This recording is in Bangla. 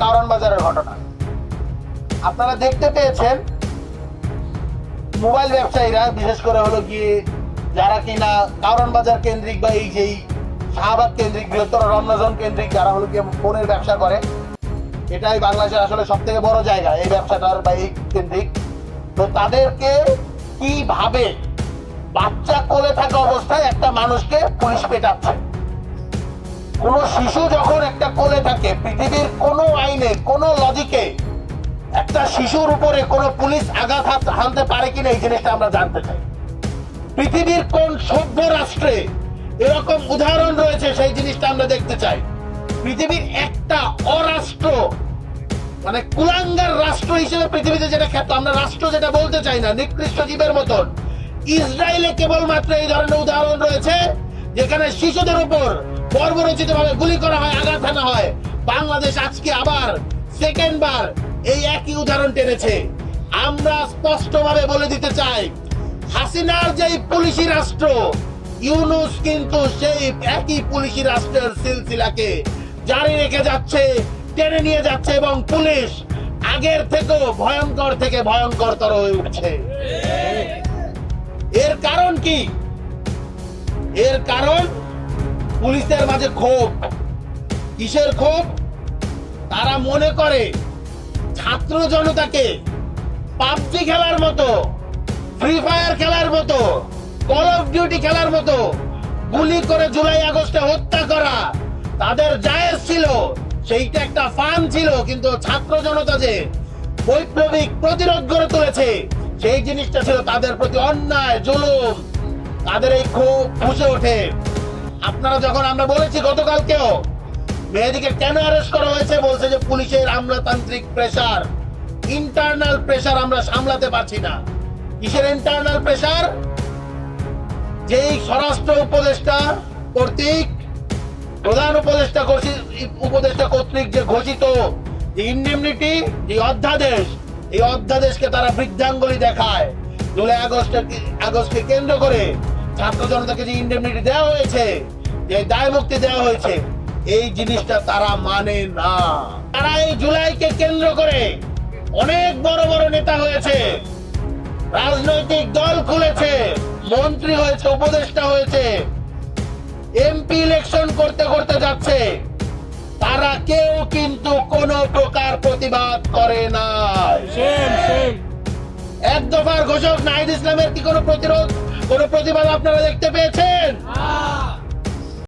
কারণ বাজারের ঘটনা। আপনারা দেখতে পেয়েছেন মোবাইল ব্যবসায়ীরা, বিশেষ করে হলো গিয়ে যারা কিনা কারণ বাজার কেন্দ্রিক বা এই যে শাহবাগ কেন্দ্রিক, বৃহত্তর রমনাজন কেন্দ্রিক যারা হলো গিয়ে ফোনের ব্যবসা করে, এটাই বাংলাদেশের আসলে সব থেকে বড় জায়গা এই ব্যবসাটার বা এই কেন্দ্রিক। তো তাদেরকে কিভাবে বাচ্চা কোলে থাকা অবস্থায় একটা মানুষকে পুলিশ পেটাচ্ছে। কোন শিশু যখন একটা কোলে থাকে, পৃথিবীর কোন আইনে কোন লজিকে একটা শিশুর উপরে কোন পুলিশ আঘাত হানতে পারে কিনা এই জিনিসটা আমরা জানতে চাই। পৃথিবীর কোন সভ্য রাষ্ট্রে এরকম উদাহরণ রয়েছে সেই জিনিসটা আমরা দেখতে চাই। পৃথিবীর একটা অরাষ্ট্র মানে কুলাঙ্গার রাষ্ট্র হিসেবে পৃথিবীতে যেটা খ্যাত, আমরা রাষ্ট্র যেটা বলতে চাই না, নিকৃষ্ট জীবের মতন, ইসরায়েলে কেবলমাত্র এই ধরনের উদাহরণ রয়েছে যেখানে শিশুদের উপর বর্বরচিত ভাবে গুলি করা হয়, আঘাত হানা হয়। বাংলাদেশ আজকে আবার সেকেন্ড বার এই একই উদাহরণ টেনেছে। আমরা স্পষ্টভাবে বলে দিতে চাই, হাসিনার যেই পুলিশি রাষ্ট্র, ইউনূস কিন্তু সেই একই পুলিশি রাষ্ট্রের সিলসিলাকে জারি রেখে যাচ্ছে, টেনে নিয়ে যাচ্ছে, এবং পুলিশ আগের থেকেও ভয়ঙ্কর থেকে ভয়ঙ্করতর হয়ে উঠছে। এর কারণ কি? এর কারণ পুলিশের মাঝে ক্ষোভ। কিসের ক্ষোভ? তারা মনে করে ছাত্র জনতাকে পাবজি খেলার মতো, ফ্রি ফায়ার খেলার মতো, কল অফ ডিউটি খেলার মতো গুলি করে জুলাই আগস্টে হত্যা করা তাদের জায়েজ ছিল, সেইটা একটা ফান ছিল। কিন্তু ছাত্র জনতা যে বৈপ্লবিক প্রতিরোধ গড়ে তুলেছে, সেই জিনিসটা ছিল তাদের প্রতি অন্যায়, জুলুম। তাদের এই ক্ষোভ ফুঁসে ওঠে। আপনারা যখন, আমরা বলেছি গতকালকেও, মেহেদীকে কেন অ্যারেস্ট করা হয়েছে, বলছে যে পুলিশের আমলাতান্ত্রিক প্রেসার, ইন্টারনাল প্রেসার আমরা সামলাতে পারছি না। কিসের ইন্টারনাল প্রেসার? যেই স্বরাষ্ট্র উপদেষ্টা কর্তৃক, প্রধান উপদেষ্টা কর্তৃক যে ঘোষিত ইন্ডেমনিটি, যে অধ্যাদেশ, এই অধ্যাদেশকে তারা বৃদ্ধাঙ্গুলি দেখায়। জুলাই আগস্টকে কেন্দ্র করে ছাত্র জনতাকে যে ইন্ডেমনিটি দেওয়া হয়েছে, যে দায় মুক্তি দেওয়া হয়েছে, এই জিনিসটা তারা মানে না। তারা এই জুলাইকে কেন্দ্র করে অনেক বড় বড় নেতা হয়েছে, রাজনৈতিক দল খুলেছে, মন্ত্রী হয়েছে, উপদেষ্টা হয়েছে, এমপি ইলেকশন করতে করতে যাচ্ছে। তারা কেউ কিন্তু কোন প্রকার প্রতিবাদ করে না। এক দফার ঘোষক নাহিদ ইসলামের কি কোনো প্রতিরোধ, কোনো প্রতিবাদ আপনারা দেখতে পেয়েছেন?